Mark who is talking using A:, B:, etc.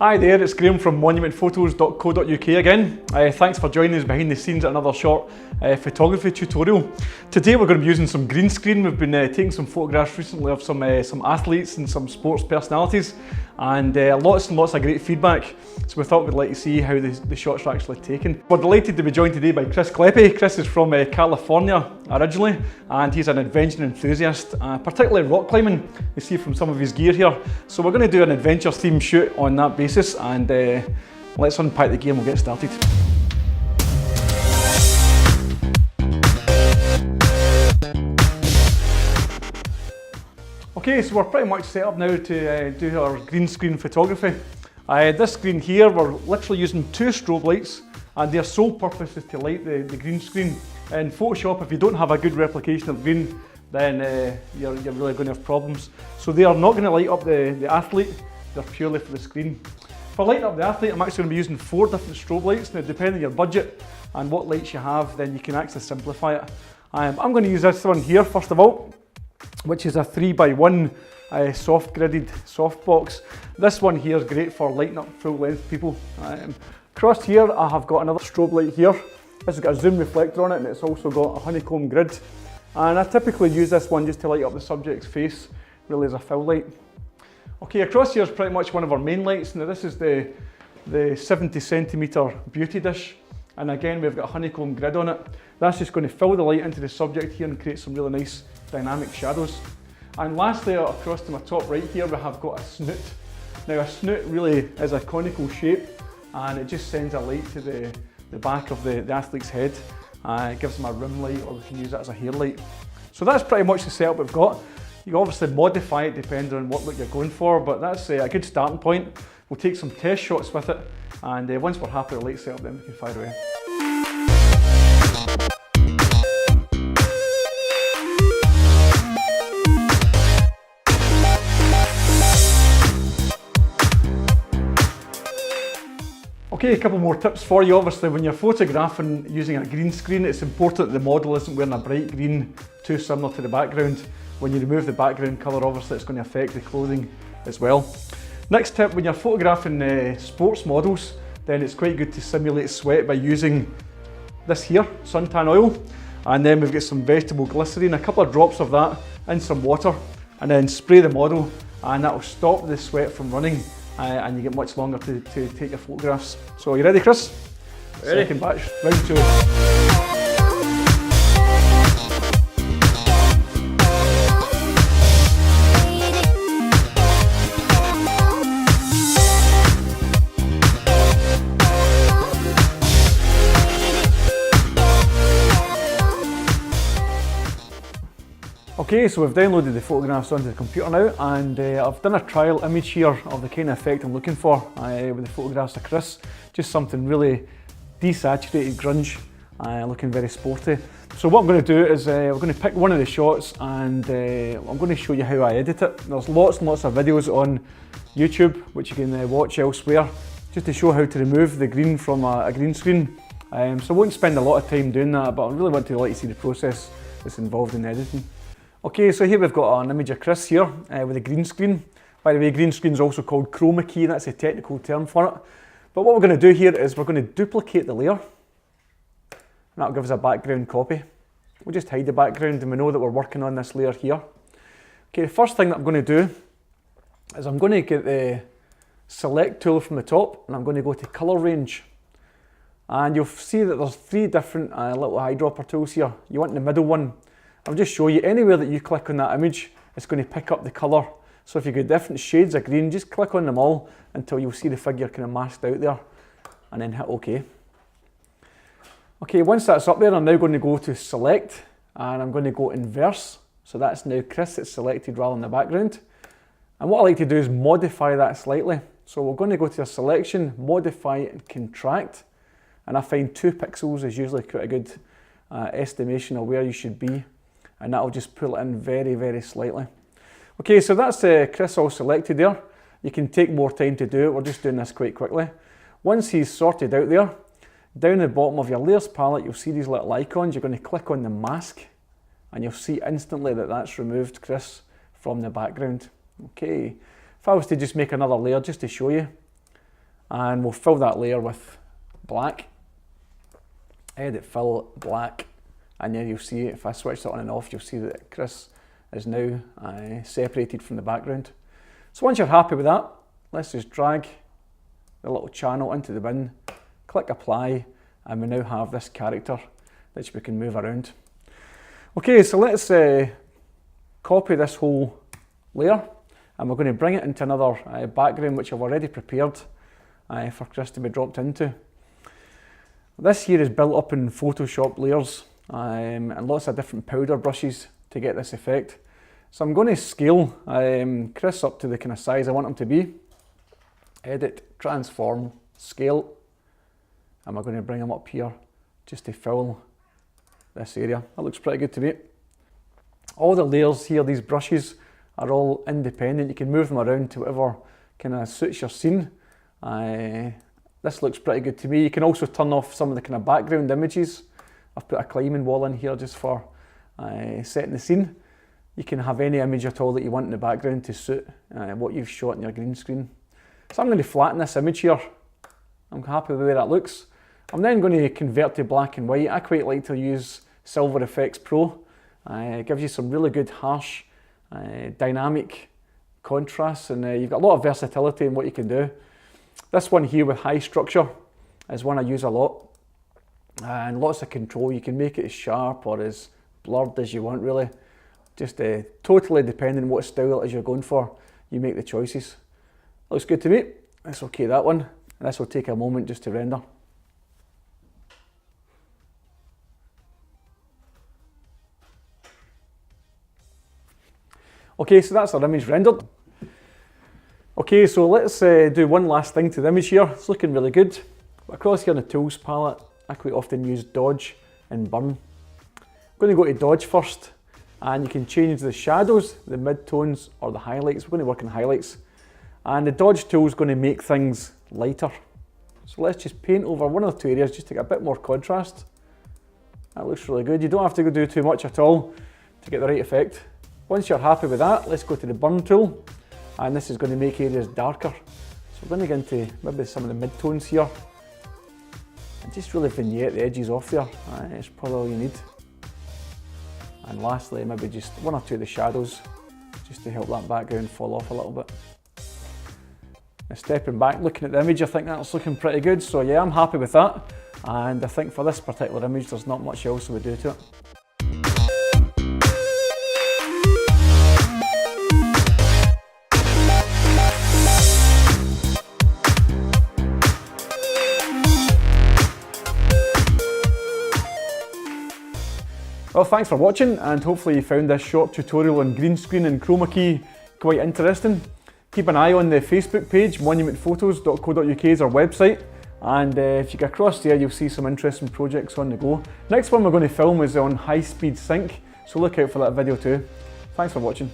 A: Hi there, it's Graham from monumentphotos.co.uk again. Thanks for joining us behind the scenes at another short photography tutorial. Today we're going to be using some green screen. We've been taking some photographs recently of some athletes and some sports personalities, and lots and lots of great feedback. So we thought we'd like to see how the shots are actually taken. We're delighted to be joined today by Chris Kleppe. Chris is from California originally, and he's an adventure enthusiast, particularly rock climbing. You see from some of his gear here. So we're going to do an adventure themed shoot on that basis, and let's unpack the gear and we'll get started. Okay, so we're pretty much set up now to do our green screen photography. This screen here, we're literally using two strobe lights, and their sole purpose is to light the green screen. In Photoshop, if you don't have a good replication of green, then you're really going to have problems. So they are not going to light up the athlete, they're purely for the screen. For lighting up the athlete, I'm actually going to be using 4 different strobe lights. Now, depending on your budget and what lights you have, then you can actually simplify it. I'm going to use this one here first of all, which is a 3x1 soft gridded softbox. This one here is great for lighting up full length people. Across here I have got another strobe light here. This has got a zoom reflector on it, and it's also got a honeycomb grid. And I typically use this one just to light up the subject's face, really as a fill light. Okay, across here is pretty much one of our main lights. Now this is the 70cm beauty dish. And again, we've got a honeycomb grid on it. That's just going to fill the light into the subject here and create some really nice dynamic shadows. And lastly, across to my top right here, we have got a snoot. Now a snoot really is a conical shape, and it just sends a light to the back of the athlete's head. It gives them a rim light, or we can use that as a hair light. So that's pretty much the setup we've got. You can obviously modify it depending on what look you're going for, but that's a good starting point. We'll take some test shots with it, and once we're happy with the light setup, then we can fire away. Okay, a couple more tips for you. Obviously, when you're photographing using a green screen, it's important that the model isn't wearing a bright green too similar to the background. When you remove the background colour, obviously it's going to affect the clothing as well. Next tip, when you're photographing sports models, then it's quite good to simulate sweat by using this here, suntan oil. And then we've got some vegetable glycerine, a couple of drops of that in some water, and then spray the model, and that will stop the sweat from running. And you get much longer to take your photographs. So are you ready, Chris? Ready. Second batch, round 2. Okay, so we've downloaded the photographs onto the computer now, and I've done a trial image here of the kind of effect I'm looking for with the photographs of Chris. Just something really desaturated grunge, looking very sporty. So what I'm going to do is we're going to pick one of the shots, and I'm going to show you how I edit it. There's lots and lots of videos on YouTube which you can watch elsewhere, just to show how to remove the green from a green screen. So I won't spend a lot of time doing that, but I really want to let you see the process that's involved in editing. Okay, so here we've got an image of Chris here with a green screen. By the way, green screen is also called chroma key, that's a technical term for it. But what we're going to do here is we're going to duplicate the layer, and that'll give us a background copy. We'll just hide the background, and we know that we're working on this layer here. Okay, the first thing that I'm going to do is I'm going to get the select tool from the top, and I'm going to go to color range. And you'll see that there's 3 different little eyedropper tools here. You want the middle one. I'll just show you, anywhere that you click on that image, it's going to pick up the colour. So if you've got different shades of green, just click on them all until you'll see the figure kind of masked out there, and then hit OK. Okay, once that's up there, I'm now going to go to select, and I'm going to go inverse. So that's now Chris that's selected rather than the background. And what I like to do is modify that slightly. So we're going to go to a selection, modify and contract. And I find 2 pixels is usually quite a good estimation of where you should be. And that'll just pull it in very, very slightly. Okay, so that's Chris all selected there. You can take more time to do it, we're just doing this quite quickly. Once he's sorted out there, down the bottom of your layers palette, you'll see these little icons. You're going to click on the mask, and you'll see instantly that that's removed Chris from the background. Okay, if I was to just make another layer just to show you, and we'll fill that layer with black. Edit, fill, black, and then you'll see, if I switch it on and off, you'll see that Chris is now separated from the background. So once you're happy with that, let's just drag the little channel into the bin, click apply, and we now have this character which we can move around. Okay, so let's copy this whole layer, and we're going to bring it into another background which I've already prepared for Chris to be dropped into. This here is built up in Photoshop layers and lots of different powder brushes to get this effect. So I'm going to scale Chris up to the kind of size I want him to be. Edit, transform, scale, and we're going to bring him up here just to fill this area. That looks pretty good to me. All the layers here, these brushes, are all independent. You can move them around to whatever kind of suits your scene. This looks pretty good to me. You can also turn off some of the kind of background images. I've put a climbing wall in here just for setting the scene. You can have any image at all that you want in the background to suit what you've shot in your green screen. So I'm going to flatten this image here. I'm happy with the way that looks. I'm then going to convert to black and white. I quite like to use Silver Effects Pro. It gives you some really good harsh, dynamic contrasts, and you've got a lot of versatility in what you can do. This one here with high structure is one I use a lot, and lots of control. You can make it as sharp or as blurred as you want, really. Just totally depending on what style it is you're going for, you make the choices. Looks good to me. Let's OK that one, and this will take a moment just to render. Okay, so that's our image rendered. Okay, so let's do one last thing to the image here. It's looking really good. Across here in the tools palette, I quite often use dodge and burn. I'm going to go to dodge first, and you can change the shadows, the mid-tones, or the highlights. We're going to work in highlights. And the dodge tool is going to make things lighter. So let's just paint over one or two areas just to get a bit more contrast. That looks really good. You don't have to do too much at all to get the right effect. Once you're happy with that, let's go to the burn tool, and this is going to make areas darker. So we're going to get into maybe some of the mid-tones here, and just really vignette the edges off there. It's probably all you need. And lastly, maybe just one or two of the shadows, just to help that background fall off a little bit. Now stepping back, looking at the image, I think that's looking pretty good. So yeah, I'm happy with that. And I think for this particular image, there's not much else we do to it. Well, thanks for watching, and hopefully you found this short tutorial on green screen and chroma key quite interesting. Keep an eye on the Facebook page, monumentphotos.co.uk is our website, and if you get across there you'll see some interesting projects on the go. Next one we're going to film is on high speed sync, so look out for that video too. Thanks for watching.